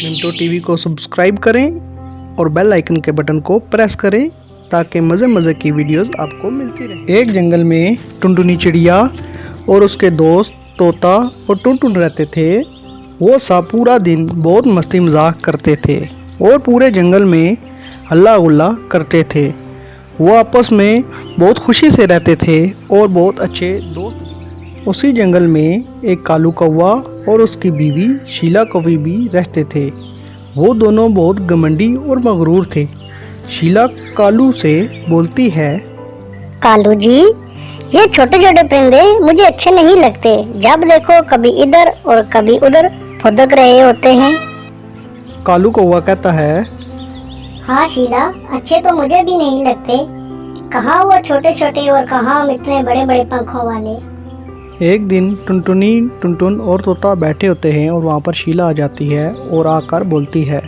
Minto TV को subscribe करें और बेल आइकन के बटन को प्रेस करें ताकि मज़े की वीडियोस आपको मिलती रहे। एक जंगल में टुनटुनी चिड़िया और उसके दोस्त तोता और टुनटुन रहते थे। वो सब पूरा दिन बहुत मस्ती मजाक करते थे और पूरे जंगल में हल्ला गुल्ला करते थे। वो आपस में बहुत खुशी से रहते थे और बहुत अच्छे दोस्त। उसी जंगल में एक कालू कौवा और उसकी बीवी शीला कौवी भी रहते थे। वो दोनों बहुत घमंडी और मगरूर थे। शीला कालू से बोलती है, कालू जी, ये छोटे छोटे परिंदे मुझे अच्छे नहीं लगते। जब देखो कभी इधर और कभी उधर फुदक रहे होते हैं। कालू कौवा कहता है, हाँ शीला, अच्छे तो मुझे भी नहीं लगते। कहाँ वो छोटे छोटे और कहाँ हम इतने बड़े बड़े पंखों वाले। एक दिन टुनटुनी टुनटुन और तोता बैठे होते हैं और वहाँ पर शीला आ जाती है और आकर बोलती है,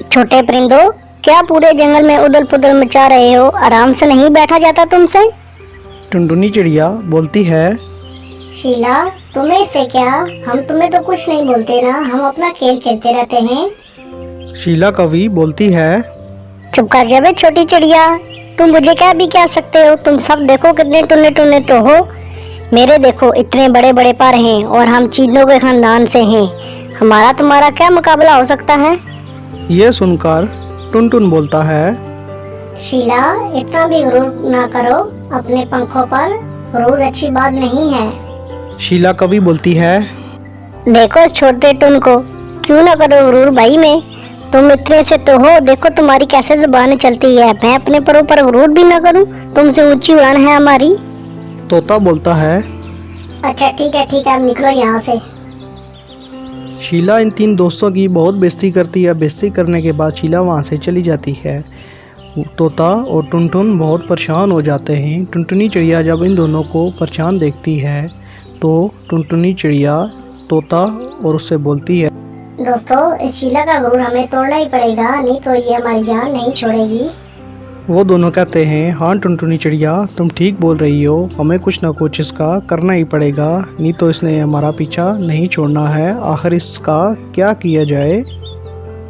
छोटे परिंदों, क्या पूरे जंगल में उदल पुदल मचा रहे हो? आराम से नहीं बैठा जाता तुमसे? टुनटुनी चिड़िया बोलती है, शीला, तुम्हें इससे क्या? हम तुम्हें तो कुछ नहीं बोलते ना, हम अपना खेल खेलते रहते हैं। शीला कौवी बोलती है, चुप कर जा बे छोटी चिड़िया, तुम मुझे क्या भी कह सकते हो? तुम सब देखो कितने टुन्ने टुन्ने तो हो। मेरे देखो इतने बड़े बड़े पर हैं और हम चीलों के खानदान से हैं। हमारा तुम्हारा क्या मुकाबला हो सकता है? ये सुनकर टुनटुन बोलता है, शीला, इतना भी गुरूर ना करो अपने पंखों पर। गुरूर अच्छी बात नहीं है। शीला कौवी बोलती है, देखो इस छोटे टुन को, क्यों ना करो गुरूर भाई में। तुम इतने से तो हो, देखो तुम्हारी कैसे जुबान चलती है। मैं अपने परों पर गुरूर भी ना करूं, तुमसे ऊंची उड़ान है हमारी। तोता बोलता है, अच्छा ठीक है, अब निकलो यहाँ से। शीला इन तीन दोस्तों की बहुत बेइज्जती करती है। बेइज्जती करने के बाद शीला वहाँ से चली जाती है। तोता और टुनटुन बहुत परेशान हो जाते हैं। टुनटुनी चिड़िया जब इन दोनों को परेशान देखती है तो टुनटुनी चिड़िया तोता और उससे बोलती है, दोस्तों, इस शीला का गुरूर हमें तोड़ना ही पड़ेगा, नहीं तो ये हमारी जान नहीं छोड़ेगी। वो दोनों कहते हैं, हाँ टुनटुनी चिड़िया, तुम ठीक बोल रही हो, हमें कुछ ना कुछ इसका करना ही पड़ेगा, नहीं तो इसने हमारा पीछा नहीं छोड़ना है। आखिर इसका क्या किया जाए।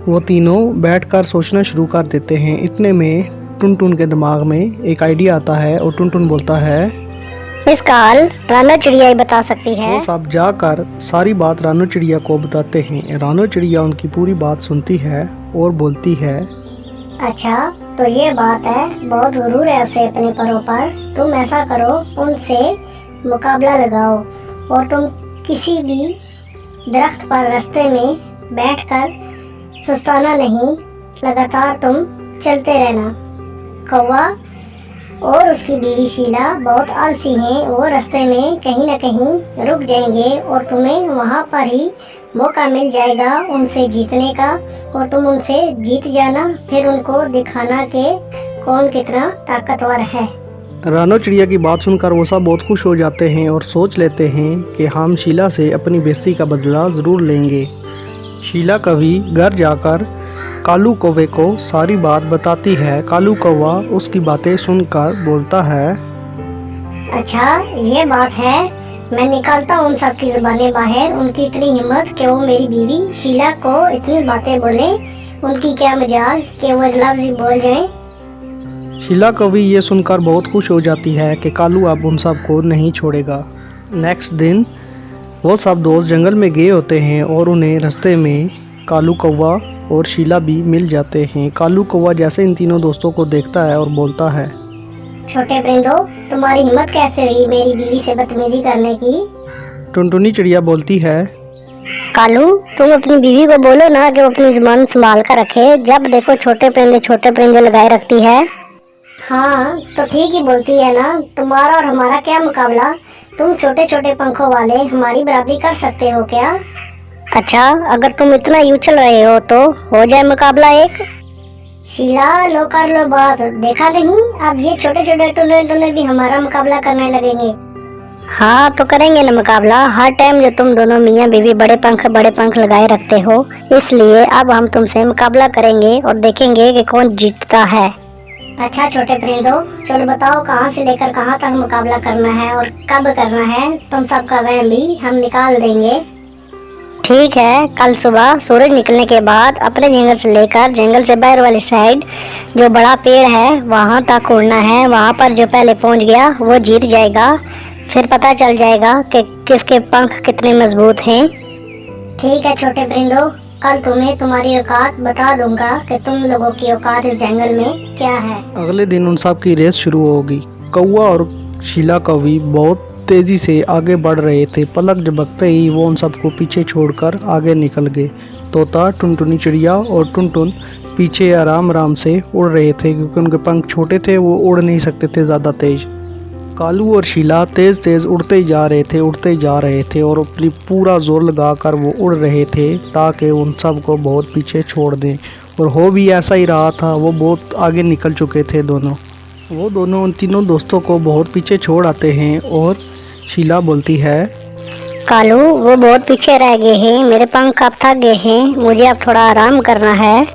वो तीनों बैठकर सोचना शुरू कर देते हैं। इतने में टुनटुन के दिमाग में एक आइडिया आता है और टुनटुन बोलता है, इसका हल रानो चिड़िया ही बता सकती है। वो सब जाकर सारी बात रानो चिड़िया को बताते हैं। रानो चिड़िया उनकी पूरी बात सुनती है और बोलती है, अच्छा तो ये बात है, बहुत गुरूर है उसे अपने परों पर। तुम ऐसा करो, उनसे मुकाबला लगाओ और तुम किसी भी दरख्त पर रास्ते में बैठकर सुस्ताना नहीं, लगातार तुम चलते रहना। कौवा और उसकी बीवी शीला बहुत आलसी हैं। वो रास्ते में कहीं न कहीं रुक जाएंगे और तुम्हें वहाँ पर ही मौका मिल जाएगा उनसे जीतने का और तुम उनसे जीत जाना। फिर उनको दिखाना कि कौन कितना ताकतवर है। रानो चिड़िया की बात सुनकर वो सब बहुत खुश हो जाते हैं और सोच लेते हैं कि हम शीला से अपनी बेइज्जती का बदला ज़रूर लेंगे। शीला कौवी घर जाकर कालू कौवे को सारी बात बताती है। कालू कौवा उसकी बातें सुनकर बोलता है, अच्छा ये बात है, मैं निकालता हूँ उन सब की जुबानें बाहर। उनकी इतनी हिम्मत कि वो मेरी बीवी शीला को इतनी बातें बोले, उनकी क्या मजाल कि वो एक लफ्ज़ ही बोल जाएं। शीला कौवी ये सुनकर बहुत खुश हो जाती है कि कालू अब उन सब को नहीं छोड़ेगा। नेक्स्ट दिन वो सब दोस्त जंगल में गए होते हैं और उन्हें रास्ते में कालू कौवा और शीला भी मिल जाते हैं। कालू कौवा जैसे इन तीनों दोस्तों को देखता है और बोलता है, छोटे परिंदों, तुम्हारी हिम्मत कैसे हुई मेरी बीवी से बदतमीजी करने की? टुनटुनी चिड़िया बोलती है, कालू, तुम अपनी बीवी को बोलो ना कि वो अपनी जुबान संभाल कर रखे। जब देखो छोटे परिंदे लगाए रखती है। हाँ तो ठीक ही बोलती है ना। तुम्हारा और हमारा क्या मुकाबला? तुम छोटे छोटे पंखों वाले हमारी बराबरी कर सकते हो क्या? अच्छा, अगर तुम इतना यूं चल रहे हो तो हो जाए मुकाबला एक। शीला, लो कर लो बात, देखा नहीं अब ये छोटे छोटे टुन्ने भी हमारा मुकाबला करने लगेंगे। हाँ तो करेंगे ना मुकाबला। हर टाइम जो तुम दोनों मियाँ बीवी बड़े पंख लगाए रखते हो, इसलिए अब हम तुमसे मुकाबला करेंगे और देखेंगे कि कौन जीतता है। अच्छा छोटे परिंदों, चलो बताओ कहाँ से लेकर कहाँ तक मुकाबला करना है और कब करना है। तुम सबका वहम भी हम निकाल देंगे। ठीक है, कल सुबह सूरज निकलने के बाद अपने जंगल से लेकर जंगल से बाहर वाली साइड जो बड़ा पेड़ है वहाँ तक उड़ना है। वहाँ पर जो पहले पहुँच गया वो जीत जाएगा। फिर पता चल जाएगा कि किसके पंख कितने मजबूत हैं। ठीक है छोटे परिंदों, कल तुम्हें तुम्हारी औकात बता दूंगा कि तुम लोगों की औकात इस जंगल में क्या है। अगले दिन उन सब की रेस शुरू होगी। कौवा और शीला कौवी बहुत तेजी से आगे बढ़ रहे थे। पलक झपकते ही वो उन सबको पीछे छोड़कर आगे निकल गए। तोता, टुनटुनी चिड़िया और टुनटुन पीछे आराम आराम से उड़ रहे थे क्योंकि उनके पंख छोटे थे, वो उड़ नहीं सकते थे ज़्यादा तेज। कालू और शीला तेज तेज उड़ते ही जा रहे थे और अपनी पूरा जोर लगाकर वो उड़ रहे थे ताकि उन सब को बहुत पीछे छोड़ दें। और हो भी ऐसा ही रहा था, वो बहुत आगे निकल चुके थे दोनों। वो दोनों उन तीनों दोस्तों को बहुत पीछे छोड़ आते हैं और शीला बोलती है, कालू वो बहुत पीछे रह गए हैं, मेरे पंख अब थक गए हैं, मुझे अब थोड़ा आराम करना है।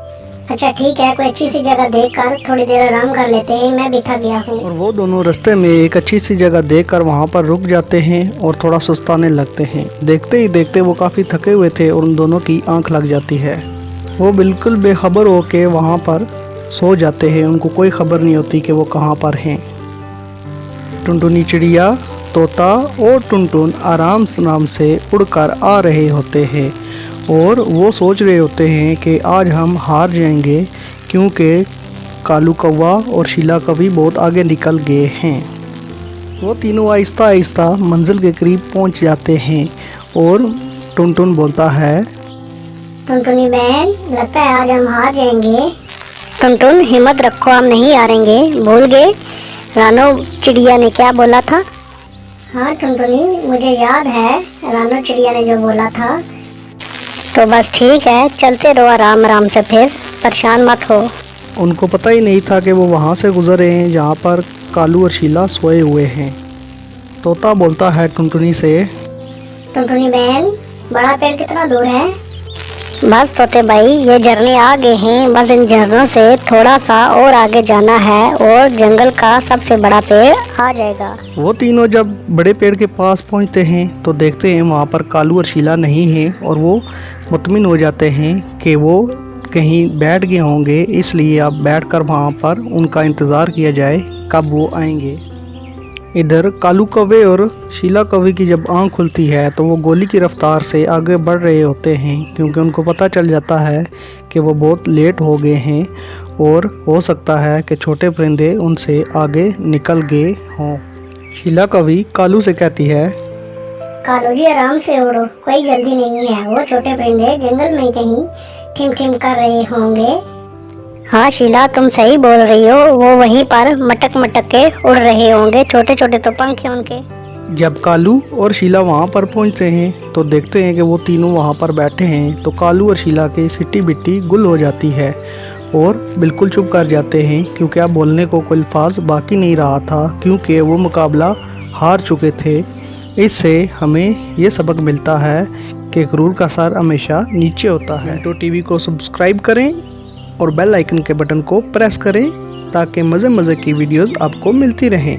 अच्छा ठीक है, कोई अच्छी सी जगह देखकर थोड़ी देर आराम कर लेते हैं, मैं भी थक गया हूँ। और वो दोनों रास्ते में एक अच्छी सी जगह देखकर वहाँ पर रुक जाते हैं और थोड़ा सुस्ताने लगते हैं। देखते ही देखते वो काफ़ी थके हुए थे और उन दोनों की आंख लग जाती है। वो बिल्कुल बेखबर होके वहाँ पर सो जाते हैं। उनको कोई खबर नहीं होती कि वो कहाँ पर हैं। टुनटुनी चिड़िया, तोता और टुनटुन आराम से उड़कर आ रहे होते हैं और वो सोच रहे होते हैं कि आज हम हार जाएंगे क्योंकि कालू कौवा और शीला कौवी बहुत आगे निकल गए हैं। वो तीनों आहिस्ता आहिस्ता मंजिल के करीब पहुंच जाते हैं और टुनटुन बोलता है, टुनटुनी बहन लगता है आज हम हार जाएंगे। टुनटुन हिम्मत रखो, हम नहीं हारेंगे। भूल गए रानो चिड़िया ने क्या बोला था? हाँ टुनटुनी, मुझे याद है रानो चिड़िया ने जो बोला था। तो बस ठीक है, चलते रहो आराम आराम से, फिर परेशान मत हो। उनको पता ही नहीं था कि वो वहाँ से गुजरे हैं जहाँ पर कालू और शीला सोए हुए हैं। तोता बोलता है टुनटुनी से, टुनटुनी बहन बड़ा पेड़ कितना दूर है? बस तोते भाई, ये झरने आ गए हैं, बस इन झरनों से थोड़ा सा और आगे जाना है और जंगल का सबसे बड़ा पेड़ आ जाएगा। वो तीनों जब बड़े पेड़ के पास पहुंचते हैं तो देखते हैं वहाँ पर कालू और शीला नहीं है और वो मुतमिन हो जाते हैं कि वो कहीं बैठ गए होंगे, इसलिए अब बैठकर वहाँ पर उनका इंतज़ार किया जाए कब वो आएंगे। इधर कालू कौवे और शीला कौवी की जब आँख खुलती है तो वो गोली की रफ्तार से आगे बढ़ रहे होते हैं क्योंकि उनको पता चल जाता है कि वो बहुत लेट हो गए हैं और हो सकता है कि छोटे परिंदे उनसे आगे निकल गए हों। शीला कौवी कालू से कहती है, कालू जी आराम से उड़ो, कोई जल्दी नहीं है। वो छोटे परिंदे जंगल में कहीं ठिम ठिम कर रहे होंगे। हाँ शीला, तुम सही बोल रही हो, वो वहीं पर मटक मटक के उड़ रहे होंगे, छोटे छोटे तो पंख हैं उनके। जब कालू और शीला वहाँ पर पहुँचते हैं तो देखते हैं कि वो तीनों वहाँ पर बैठे हैं। तो कालू और शीला की सिट्टी बिट्टी गुल हो जाती है और बिल्कुल चुप कर जाते हैं क्योंकि अब बोलने को कोई अल्फाज बाकी नहीं रहा था क्योंकि वो मुकाबला हार चुके थे। इससे हमें ये सबक मिलता है कि गुरूर का सर हमेशा नीचे होता है। तो टीवी को सब्सक्राइब करें और बेल आइकन के बटन को प्रेस करें ताकि मज़े मज़े की वीडियोस आपको मिलती रहें।